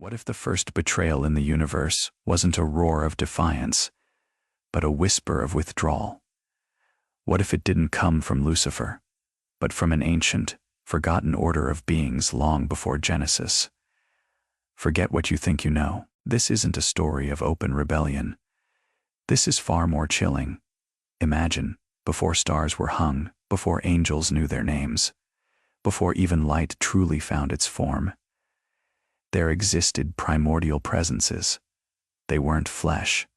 What if the first betrayal in the universe wasn't a roar of defiance, but a whisper of withdrawal? What if it didn't come from Lucifer, but from an ancient, forgotten order of beings long before Genesis? Forget what you think you know. This isn't a story of open rebellion. This is far more chilling. Imagine, before stars were hung, before angels knew their names, before even light truly found its form, there existed primordial presences. They weren't flesh.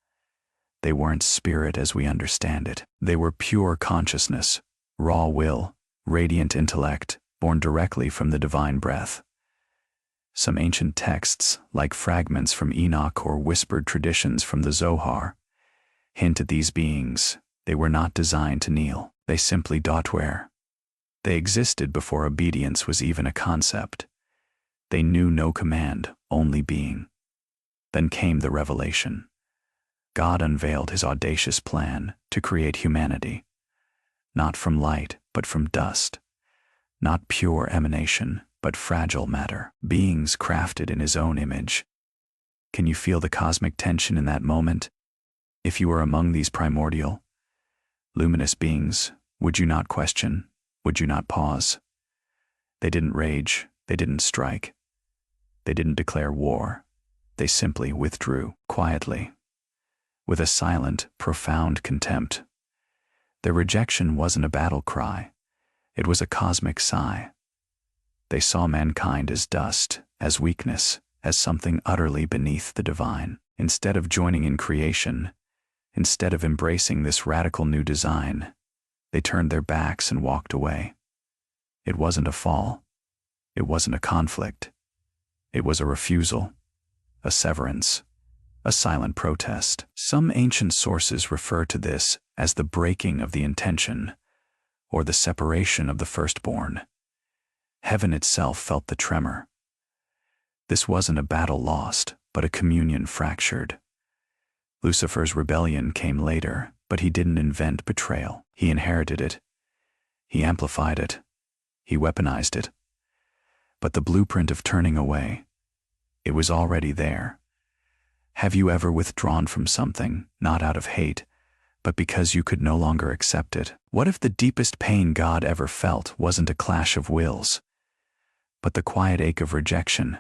They weren't spirit as we understand it. They were pure consciousness, raw will, radiant intellect, born directly from the divine breath. Some ancient texts, like fragments from Enoch or whispered traditions from the Zohar, hint at these beings. They were not designed to kneel. They simply were. They existed before obedience was even a concept. They knew no command, only being. Then came the revelation. God unveiled his audacious plan to create humanity, not from light, but from dust, not pure emanation, but fragile matter, beings crafted in his own image. Can you feel the cosmic tension in that moment? If you were among these primordial, luminous beings, would you not question? Would you not pause? They didn't rage, they didn't strike. They didn't declare war. They simply withdrew, quietly, with a silent, profound contempt. Their rejection wasn't a battle cry. It was a cosmic sigh. They saw mankind as dust, as weakness, as something utterly beneath the divine. Instead of joining in creation, instead of embracing this radical new design, they turned their backs and walked away. It wasn't a fall. It wasn't a conflict. It was a refusal, a severance, a silent protest. Some ancient sources refer to this as the breaking of the intention, or the separation of the firstborn. Heaven itself felt the tremor. This wasn't a battle lost, but a communion fractured. Lucifer's rebellion came later, but he didn't invent betrayal. He inherited it. He amplified it. He weaponized it. But the blueprint of turning away, it was already there. Have you ever withdrawn from something, not out of hate, but because you could no longer accept it? What if the deepest pain God ever felt wasn't a clash of wills, but the quiet ache of rejection?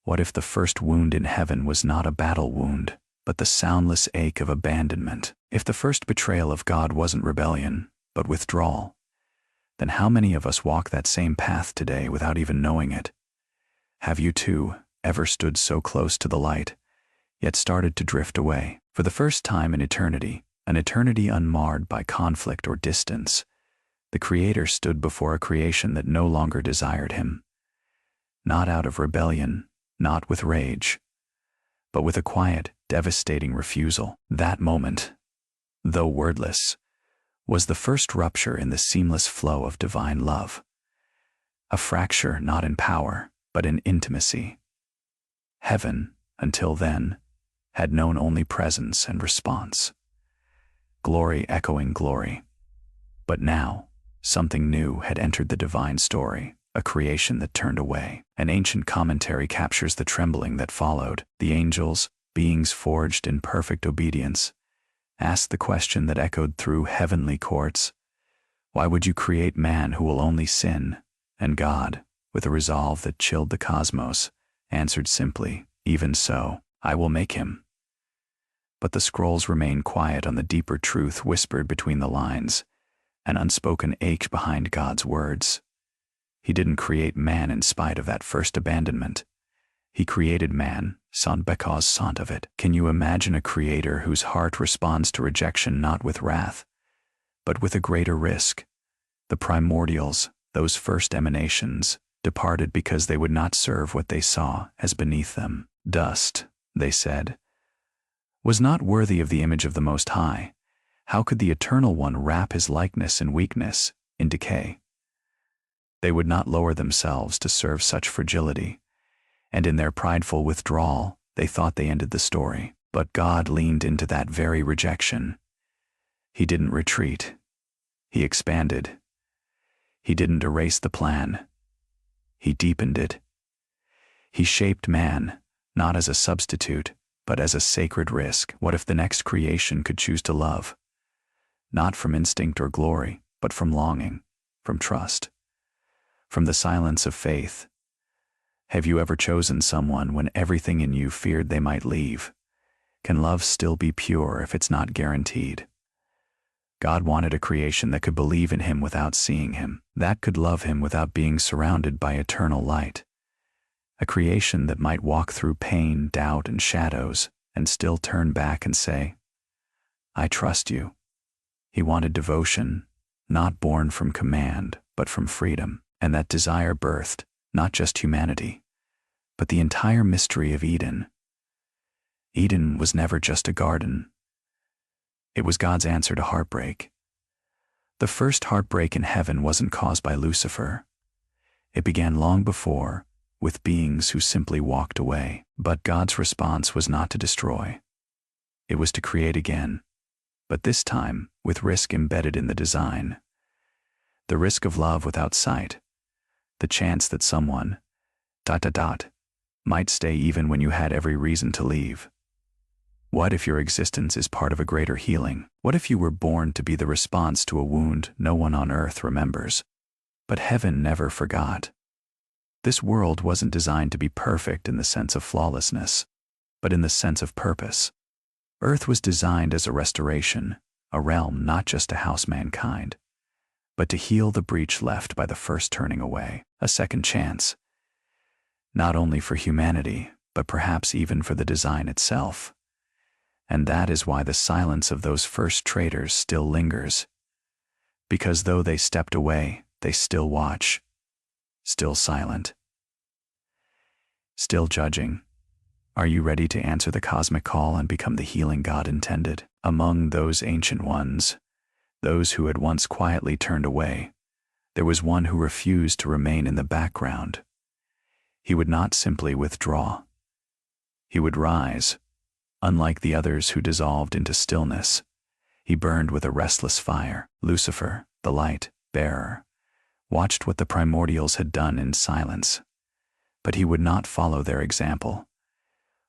What if the first wound in heaven was not a battle wound, but the soundless ache of abandonment? If the first betrayal of God wasn't rebellion, but withdrawal, then how many of us walk that same path today without even knowing it? Have you too ever stood so close to the light, yet started to drift away? For the first time in eternity, an eternity unmarred by conflict or distance, the Creator stood before a creation that no longer desired him. Not out of rebellion, not with rage, but with a quiet, devastating refusal. That moment, though wordless, was the first rupture in the seamless flow of divine love. A fracture not in power, but in intimacy. Heaven, until then, had known only presence and response. Glory echoing glory. But now, something new had entered the divine story, a creation that turned away. An ancient commentary captures the trembling that followed. The angels, beings forged in perfect obedience, asked the question that echoed through heavenly courts: why would you create man who will only sin? And God, with a resolve that chilled the cosmos, answered simply, even so, I will make him. But the scrolls remain quiet on the deeper truth whispered between the lines, an unspoken ache behind God's words. He didn't create man in spite of that first abandonment. He created man, sans because sant of it. Can you imagine a creator whose heart responds to rejection not with wrath, but with a greater risk? The primordials, those first emanations, departed because they would not serve what they saw as beneath them. Dust, they said, was not worthy of the image of the Most High. How could the Eternal One wrap his likeness in weakness, in decay? They would not lower themselves to serve such fragility, and in their prideful withdrawal, they thought they ended the story. But God leaned into that very rejection. He didn't retreat. He expanded. He didn't erase the plan. He deepened it. He shaped man, not as a substitute, but as a sacred risk. What if the next creation could choose to love? Not from instinct or glory, but from longing, from trust, from the silence of faith. Have you ever chosen someone when everything in you feared they might leave? Can love still be pure if it's not guaranteed? God wanted a creation that could believe in him without seeing him, that could love him without being surrounded by eternal light. A creation that might walk through pain, doubt, and shadows and still turn back and say, I trust you. He wanted devotion, not born from command, but from freedom, and that desire birthed not just humanity, but the entire mystery of Eden. Eden was never just a garden. It was God's answer to heartbreak. The first heartbreak in heaven wasn't caused by Lucifer. It began long before, with beings who simply walked away. But God's response was not to destroy. It was to create again, but this time with risk embedded in the design. The risk of love without sight. The chance that someone, ... might stay even when you had every reason to leave. What if your existence is part of a greater healing? What if you were born to be the response to a wound no one on earth remembers? But heaven never forgot. This world wasn't designed to be perfect in the sense of flawlessness, but in the sense of purpose. Earth was designed as a restoration, a realm not just to house mankind, but to heal the breach left by the first turning away, a second chance. Not only for humanity, but perhaps even for the design itself. And that is why the silence of those first traitors still lingers. Because though they stepped away, they still watch, still silent, still judging. Are you ready to answer the cosmic call and become the healing God intended? Among those ancient ones, those who had once quietly turned away, there was one who refused to remain in the background. He would not simply withdraw. He would rise. Unlike the others who dissolved into stillness, he burned with a restless fire. Lucifer, the light bearer, watched what the primordials had done in silence. But he would not follow their example.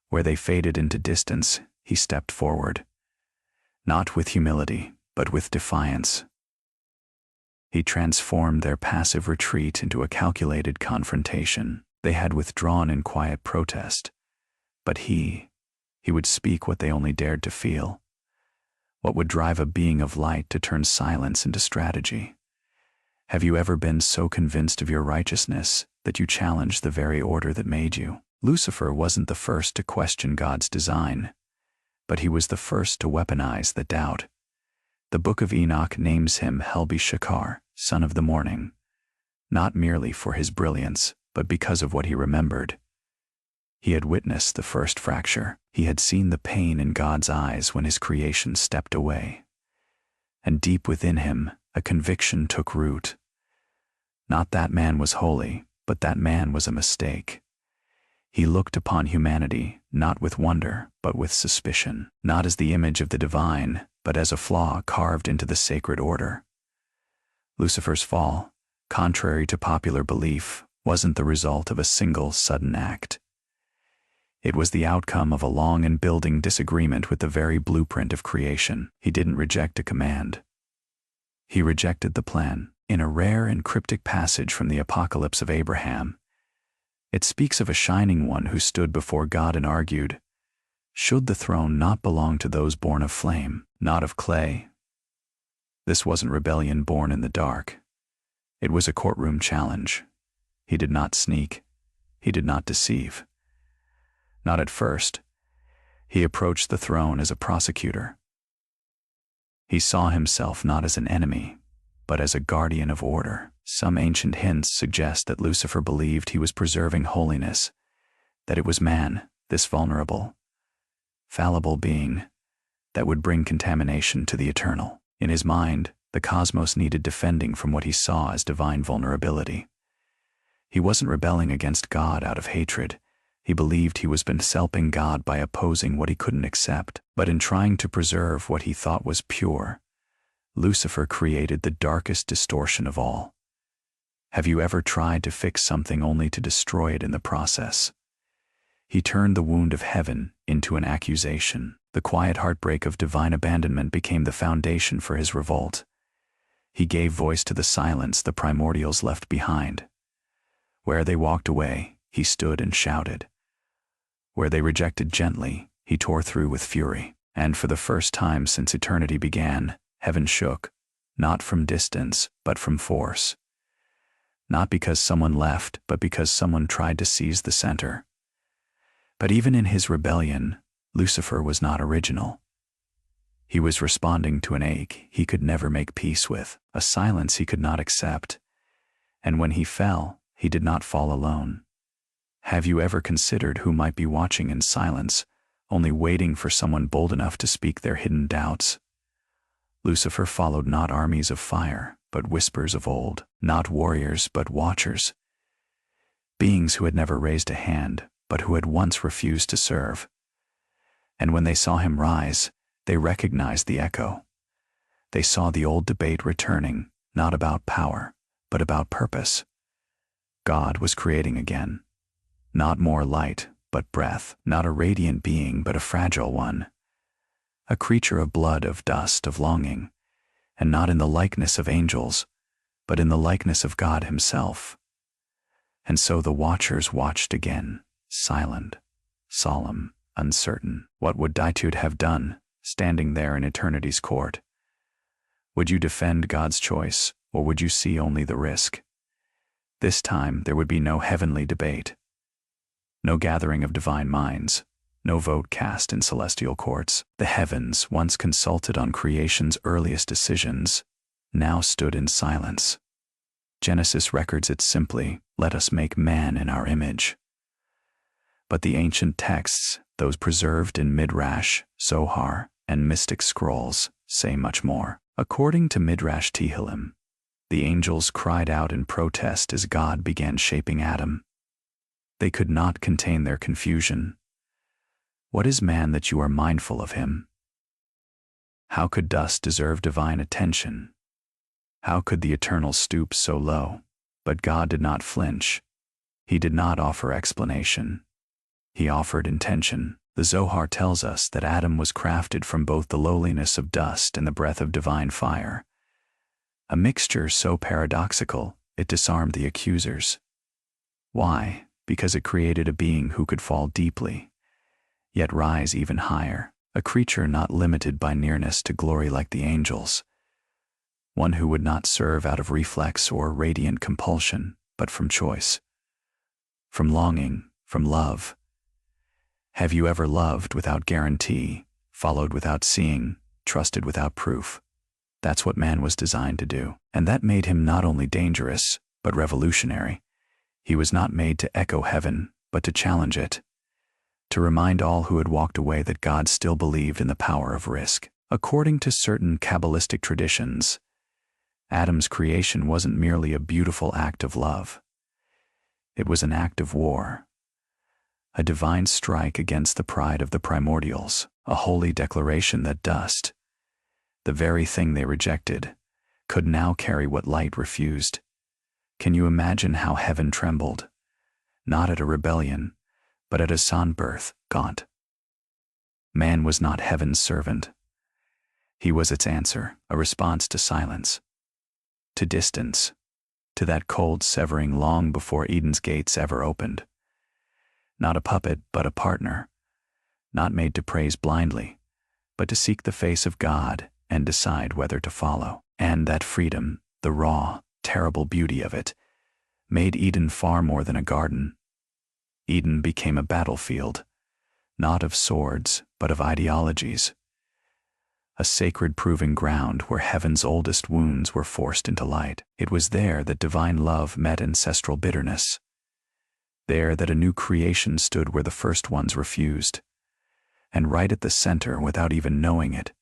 Where they faded into distance, he stepped forward. Not with humility, but with defiance. He transformed their passive retreat into a calculated confrontation. They had withdrawn in quiet protest. But he would speak what they only dared to feel. What would drive a being of light to turn silence into strategy? Have you ever been so convinced of your righteousness that you challenged the very order that made you? Lucifer wasn't the first to question God's design, but he was the first to weaponize the doubt. The Book of Enoch names him Helbi-Shakar, son of the morning, not merely for his brilliance, but because of what he remembered. He had witnessed the first fracture. He had seen the pain in God's eyes when his creation stepped away. And deep within him, a conviction took root. Not that man was holy, but that man was a mistake. He looked upon humanity, not with wonder, but with suspicion, not as the image of the divine, but as a flaw carved into the sacred order. Lucifer's fall, contrary to popular belief, wasn't the result of a single sudden act. It was the outcome of a long and building disagreement with the very blueprint of creation. He didn't reject a command. He rejected the plan. In a rare and cryptic passage from the Apocalypse of Abraham, it speaks of a shining one who stood before God and argued, "Should the throne not belong to those born of flame, not of clay?" This wasn't rebellion born in the dark. It was a courtroom challenge. He did not sneak. He did not deceive. Not at first. He approached the throne as a prosecutor. He saw himself not as an enemy, but as a guardian of order. Some ancient hints suggest that Lucifer believed he was preserving holiness, that it was man, this vulnerable, fallible being, that would bring contamination to the eternal. In his mind, the cosmos needed defending from what he saw as divine vulnerability. He wasn't rebelling against God out of hatred. He believed he was helping God by opposing what he couldn't accept. But in trying to preserve what he thought was pure, Lucifer created the darkest distortion of all. Have you ever tried to fix something only to destroy it in the process? He turned the wound of heaven into an accusation. The quiet heartbreak of divine abandonment became the foundation for his revolt. He gave voice to the silence the primordials left behind. Where they walked away, he stood and shouted. Where they rejected gently, he tore through with fury. And for the first time since eternity began, heaven shook, not from distance, but from force. Not because someone left, but because someone tried to seize the center. But even in his rebellion, Lucifer was not original. He was responding to an ache he could never make peace with, a silence he could not accept. And when he fell, he did not fall alone. Have you ever considered who might be watching in silence, only waiting for someone bold enough to speak their hidden doubts? Lucifer followed not armies of fire, but whispers of old, not warriors, but watchers. Beings who had never raised a hand, but who had once refused to serve. And when they saw him rise, they recognized the echo. They saw the old debate returning, not about power, but about purpose. God was creating again. Not more light, but breath, not a radiant being, but a fragile one. A creature of blood, of dust, of longing, and not in the likeness of angels, but in the likeness of God himself. And so the watchers watched again, silent, solemn, uncertain. What would Daitude have done, standing there in eternity's court? Would you defend God's choice, or would you see only the risk? This time there would be no heavenly debate, no gathering of divine minds, no vote cast in celestial courts. The heavens, once consulted on creation's earliest decisions, now stood in silence. Genesis records it simply, "Let us make man in our image." But the ancient texts, those preserved in Midrash, Zohar, and mystic scrolls, say much more. According to Midrash Tehillim, the angels cried out in protest as God began shaping Adam. They could not contain their confusion. What is man that you are mindful of him? How could dust deserve divine attention? How could the eternal stoop so low? But God did not flinch. He did not offer explanation. He offered intention. The Zohar tells us that Adam was crafted from both the lowliness of dust and the breath of divine fire. A mixture so paradoxical, it disarmed the accusers. Why? Because it created a being who could fall deeply, yet rise even higher, a creature not limited by nearness to glory like the angels, one who would not serve out of reflex or radiant compulsion, but from choice, from longing, from love. Have you ever loved without guarantee, followed without seeing, trusted without proof? That's what man was designed to do. And that made him not only dangerous, but revolutionary. He was not made to echo heaven, but to challenge it, to remind all who had walked away that God still believed in the power of risk. According to certain Kabbalistic traditions, Adam's creation wasn't merely a beautiful act of love. It was an act of war, a divine strike against the pride of the primordials, a holy declaration that dust, the very thing they rejected, could now carry what light refused. Can you imagine how heaven trembled? Not at a rebellion, but at a sonbirth, gaunt. Man was not heaven's servant. He was its answer, a response to silence, to distance, to that cold severing long before Eden's gates ever opened. Not a puppet, but a partner, not made to praise blindly, but to seek the face of God and decide whether to follow. And that freedom, the raw, terrible beauty of it, made Eden far more than a garden. Eden became a battlefield, not of swords, but of ideologies. A sacred proving ground where heaven's oldest wounds were forced into light. It was there that divine love met ancestral bitterness. There that a new creation stood where the first ones refused. And right at the center, without even knowing it,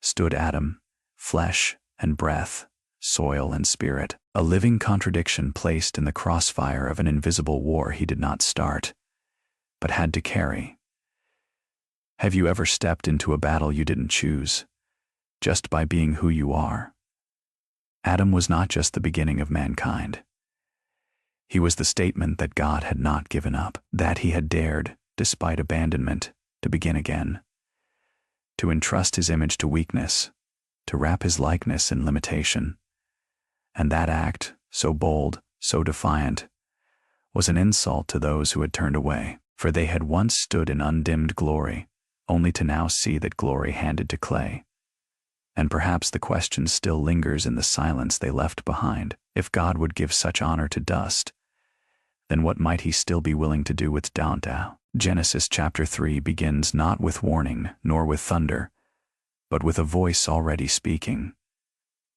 stood Adam, flesh and breath, soil and spirit, a living contradiction placed in the crossfire of an invisible war he did not start, but had to carry. Have you ever stepped into a battle you didn't choose, just by being who you are? Adam was not just the beginning of mankind. He was the statement that God had not given up, that he had dared, despite abandonment, to begin again, to entrust his image to weakness, to wrap his likeness in limitation. And that act, so bold, so defiant, was an insult to those who had turned away, for they had once stood in undimmed glory, only to now see that glory handed to clay. And perhaps the question still lingers in the silence they left behind. If God would give such honor to dust, then what might he still be willing to do with Danta? Genesis chapter 3 begins not with warning, nor with thunder, but with a voice already speaking.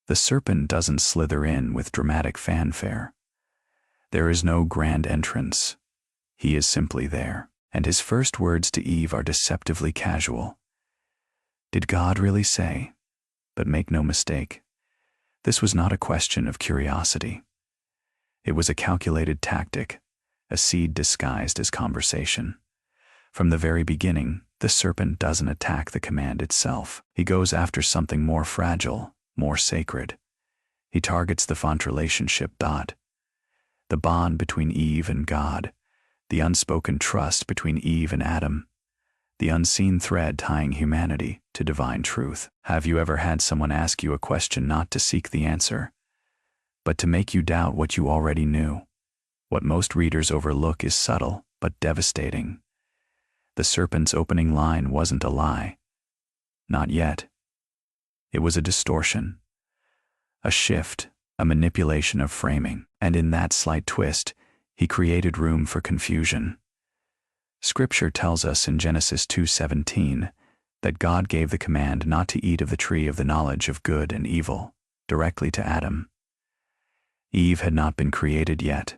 The serpent doesn't slither in with dramatic fanfare. There is no grand entrance. He is simply there, and his first words to Eve are deceptively casual. Did God really say? But make no mistake, this was not a question of curiosity. It was a calculated tactic, a seed disguised as conversation. From the very beginning, the serpent doesn't attack the command itself. He goes after something more fragile, more sacred. He targets the font relationship, the bond between Eve and God, the unspoken trust between Eve and Adam, the unseen thread tying humanity to divine truth. Have you ever had someone ask you a question not to seek the answer, but to make you doubt what you already knew? What most readers overlook is subtle but devastating. The serpent's opening line wasn't a lie. Not yet. It was a distortion, a shift, a manipulation of framing, and in that slight twist, he created room for confusion. Scripture tells us in Genesis 2:17 that God gave the command not to eat of the tree of the knowledge of good and evil, directly to Adam. Eve had not been created yet.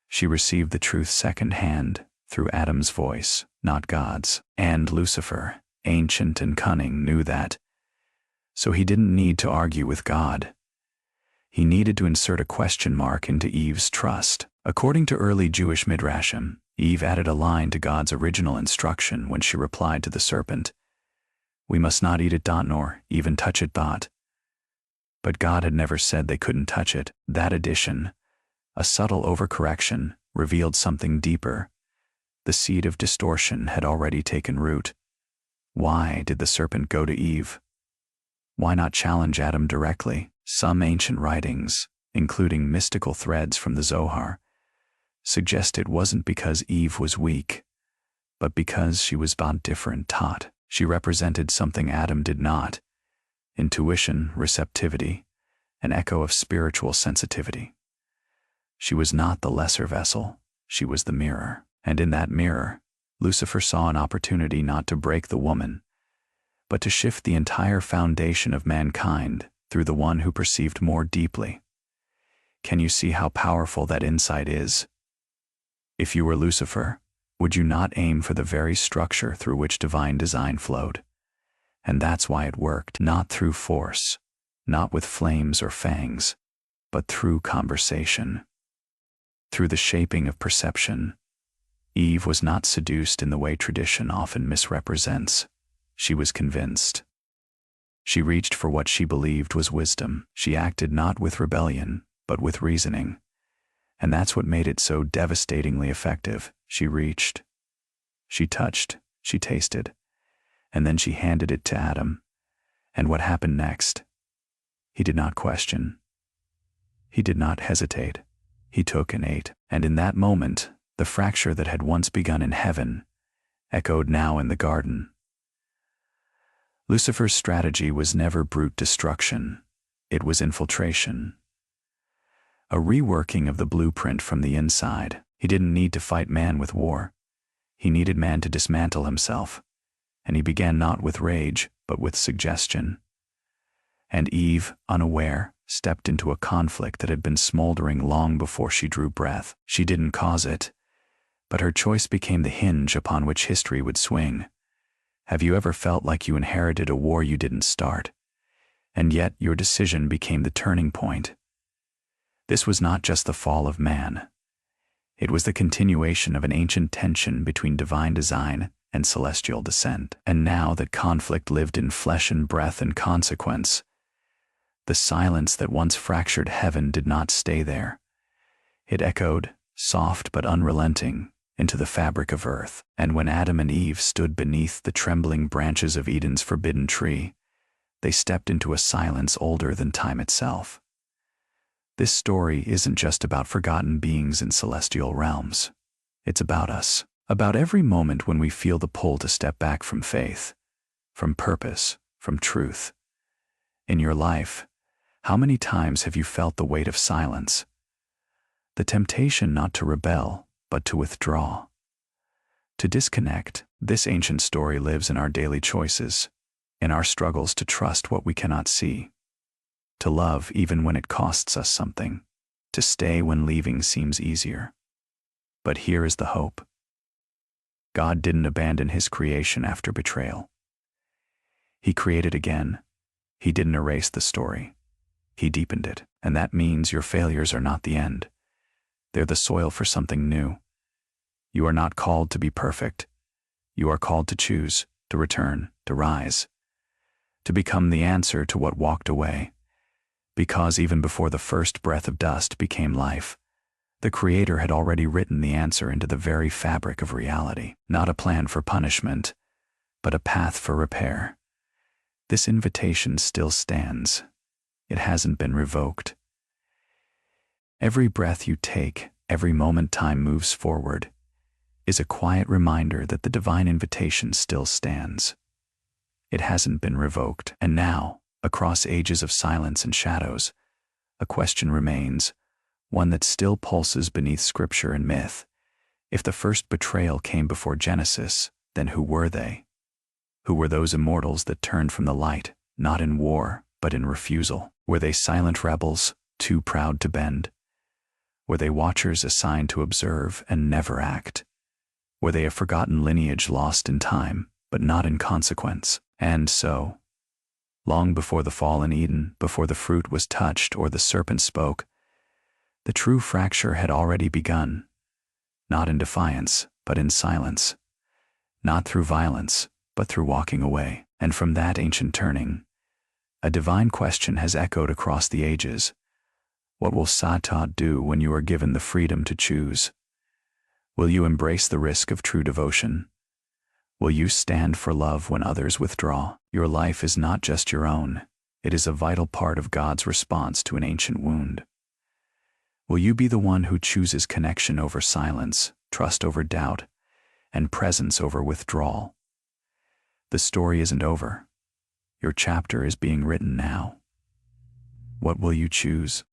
She received the truth second-hand, through Adam's voice, not God's. And Lucifer, ancient and cunning, knew that. So he didn't need to argue with God. He needed to insert a question mark into Eve's trust. According to early Jewish midrashim, Eve added a line to God's original instruction when she replied to the serpent, "We must not eat it, nor even touch it, But God had never said they couldn't touch it. That addition, a subtle overcorrection, revealed something deeper. The seed of distortion had already taken root. Why did the serpent go to Eve? Why not challenge Adam directly? Some ancient writings, including mystical threads from the Zohar, suggest it wasn't because Eve was weak, but because she was different. She represented something Adam did not: intuition, receptivity, an echo of spiritual sensitivity. She was not the lesser vessel, she was the mirror. And in that mirror, Lucifer saw an opportunity not to break the woman, but to shift the entire foundation of mankind through the one who perceived more deeply. Can you see how powerful that insight is? If you were Lucifer, would you not aim for the very structure through which divine design flowed? And that's why it worked, not through force, not with flames or fangs, but through conversation, through the shaping of perception. Eve was not seduced in the way tradition often misrepresents. She was convinced. She reached for what she believed was wisdom. She acted not with rebellion, but with reasoning. And that's what made it so devastatingly effective. She reached. She touched. She tasted. And then she handed it to Adam. And what happened next? He did not question. He did not hesitate. He took and ate. And in that moment, the fracture that had once begun in heaven echoed now in the garden. Lucifer's strategy was never brute destruction. It was infiltration. A reworking of the blueprint from the inside. He didn't need to fight man with war. He needed man to dismantle himself. And he began not with rage, but with suggestion. And Eve, unaware, stepped into a conflict that had been smoldering long before she drew breath. She didn't cause it, but her choice became the hinge upon which history would swing. Have you ever felt like you inherited a war you didn't start, and yet your decision became the turning point? This was not just the fall of man. It was the continuation of an ancient tension between divine design and celestial descent. And now that conflict lived in flesh and breath and consequence, the silence that once fractured heaven did not stay there. It echoed, soft but unrelenting, into the fabric of earth. And when Adam and Eve stood beneath the trembling branches of Eden's forbidden tree, they stepped into a silence older than time itself. This story isn't just about forgotten beings in celestial realms. It's about us, about every moment when we feel the pull to step back from faith, from purpose, from truth. In your life, how many times have you felt the weight of silence? The temptation not to rebel, but to withdraw. To disconnect. This ancient story lives in our daily choices, in our struggles to trust what we cannot see, to love even when it costs us something, to stay when leaving seems easier. But here is the hope. God didn't abandon his creation after betrayal. He created again. He didn't erase the story. He deepened it. And that means your failures are not the end. They're the soil for something new. You are not called to be perfect. You are called to choose, to return, to rise, to become the answer to what walked away. Because even before the first breath of dust became life, the Creator had already written the answer into the very fabric of reality. Not a plan for punishment, but a path for repair. This invitation still stands. It hasn't been revoked. Every breath you take, every moment time moves forward, is a quiet reminder that the divine invitation still stands. It hasn't been revoked. And now, across ages of silence and shadows, a question remains, one that still pulses beneath scripture and myth. If the first betrayal came before Genesis, then who were they? Who were those immortals that turned from the light, not in war, but in refusal? Were they silent rebels, too proud to bend? Were they watchers assigned to observe and never act? Were they a forgotten lineage lost in time, but not in consequence? And so, long before the fall in Eden, before the fruit was touched or the serpent spoke, the true fracture had already begun, not in defiance, but in silence, not through violence, but through walking away. And from that ancient turning, a divine question has echoed across the ages. What will Satan do when you are given the freedom to choose? Will you embrace the risk of true devotion? Will you stand for love when others withdraw? Your life is not just your own. It is a vital part of God's response to an ancient wound. Will you be the one who chooses connection over silence, trust over doubt, and presence over withdrawal? The story isn't over. Your chapter is being written now. What will you choose?